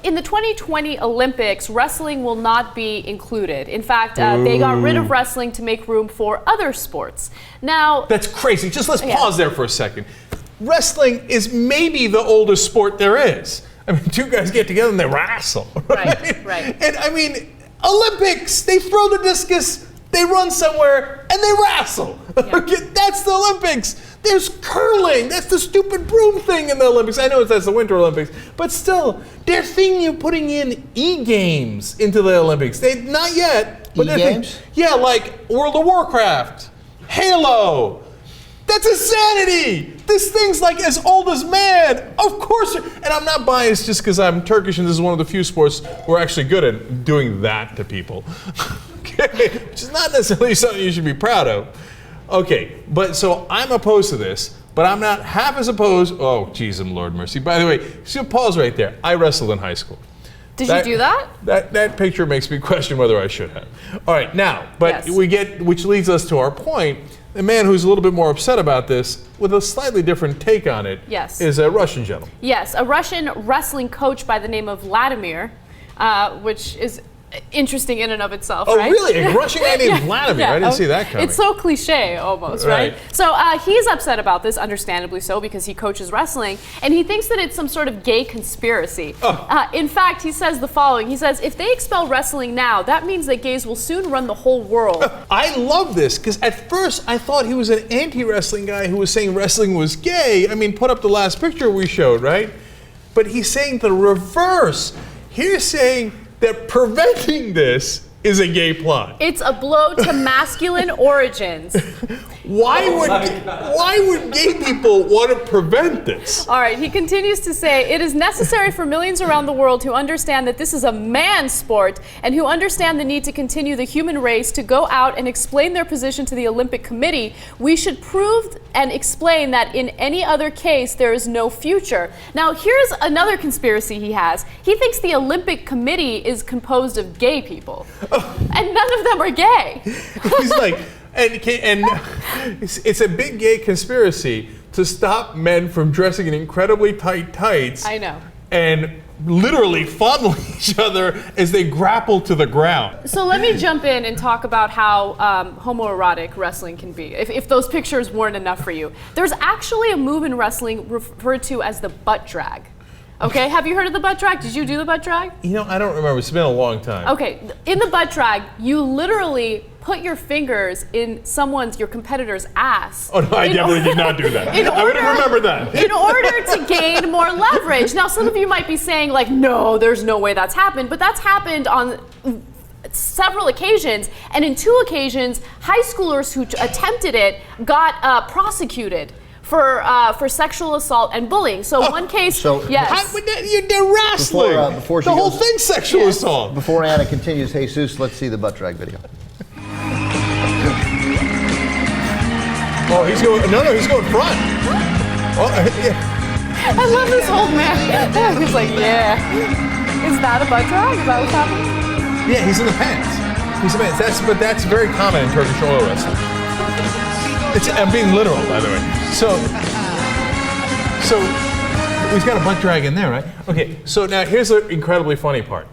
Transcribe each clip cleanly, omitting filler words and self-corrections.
in the 2020 Olympics, wrestling will not be included. In fact, they got rid of wrestling to make room for other sports. Now, that's crazy. Just let's pause there for a second. Wrestling is maybe the oldest sport there is. I mean, two guys get together and they wrestle. Right. And I mean, Olympics, they throw the discus, they run somewhere, and they wrestle. Yeah. Okay, that's the Olympics. There's curling. That's the stupid broom thing in the Olympics. I know that's the Winter Olympics, but still, they're thinking of putting in e-games into the Olympics. Not yet. But e-games? Yeah, like World of Warcraft, Halo. That's insanity! This thing's like as old as man. Of course, and I'm not biased just because I'm Turkish and this is one of the few sports we're actually good at doing that to people. Okay, which is not necessarily something you should be proud of. Okay, but so I'm opposed to this, but I'm not half as opposed. Oh, geez, and Lord mercy. By the way, so pause right there. I wrestled in high school. Did you do that? That picture makes me question whether I should have. All right, now, but which leads us to our point. The man who's a little bit more upset about this, with a slightly different take on it, is a Russian gentleman. Yes, a Russian wrestling coach by the name of Vladimir, which is interesting in and of itself, right? Oh, really? A Russian guy named Vladimir? I didn't see that coming. It's so cliche, almost, right? So he's upset about this, understandably so, because he coaches wrestling, and he thinks that it's some sort of gay conspiracy. In fact, he says the following. He says, if they expel wrestling now, that means that gays will soon run the whole world. I love this, because at first I thought he was an anti-wrestling guy who was saying wrestling was gay. I mean, put up the last picture we showed, right? But he's saying the reverse. He's saying that preventing this is a gay plot. It's a blow to masculine origins. Why would gay people want to prevent this? All right, he continues to say, it is necessary for millions around the world who understand that this is a man's sport and who understand the need to continue the human race to go out and explain their position to the Olympic Committee. We should prove and explain that in any other case, there is no future. Now, here's another conspiracy he has. He thinks the Olympic Committee is composed of gay people. And none of them are gay. He's like, and it's a big gay conspiracy to stop men from dressing in incredibly tight tights. I know. And literally fondle each other as they grapple to the ground. So let me jump in and talk about how homoerotic wrestling can be, if those pictures weren't enough for you. There's actually a move in wrestling referred to as the butt drag. Okay, have you heard of the butt drag? Did you do the butt drag? You know, I don't remember. It's been a long time. Okay, in the butt drag, you literally put your fingers in your competitor's ass. Oh, no, I definitely did not do that. I would have remembered that. In order to gain more leverage. Now, some of you might be saying, like, no, there's no way that's happened, but that's happened on several occasions, and in 2 occasions, high schoolers who attempted it got prosecuted for sexual assault and bullying. So one case, yes. They're wrestling. Before the whole thing's sexual assault. Before Anna continues, Jesus, let's see the butt drag video. Oh, he's going. No, he's going front. Oh, yeah. I love this old man. He's like, yeah. Is that a butt drag? Is that what's happening? Yeah, he's in the pants. He's in the pants. But that's very common in Turkish oil wrestling. I'm being literal, by the way. So we've got a butt drag in there, right? Okay, so now here's the incredibly funny part.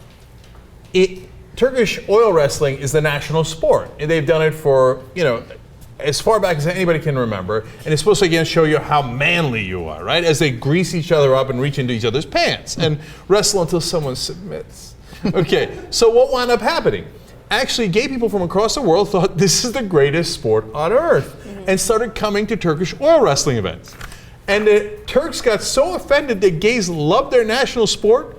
Turkish oil wrestling is the national sport. And they've done it for, as far back as anybody can remember. And it's supposed to, again, show you how manly you are, right? As they grease each other up and reach into each other's pants and wrestle until someone submits. Okay, so what wound up happening? Actually, gay people from across the world thought this is the greatest sport on earth and started coming to Turkish oil wrestling events. And the Turks got so offended that gays loved their national sport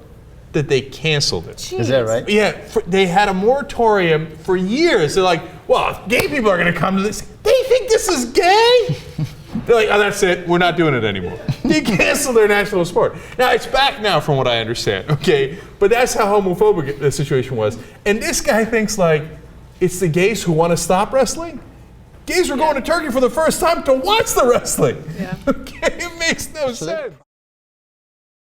that they canceled it. Jeez. Is that right? Yeah, they had a moratorium for years. They're like, well, if gay people are going to come to this, they think this is gay? They're like, oh, that's it. We're not doing it anymore. They canceled their national sport. Now, it's back now from what I understand, okay? But that's how homophobic the situation was. And this guy thinks, like, it's the gays who want to stop wrestling? Gays were going to Turkey for the first time to watch the wrestling. Yeah. Okay, it makes no sense.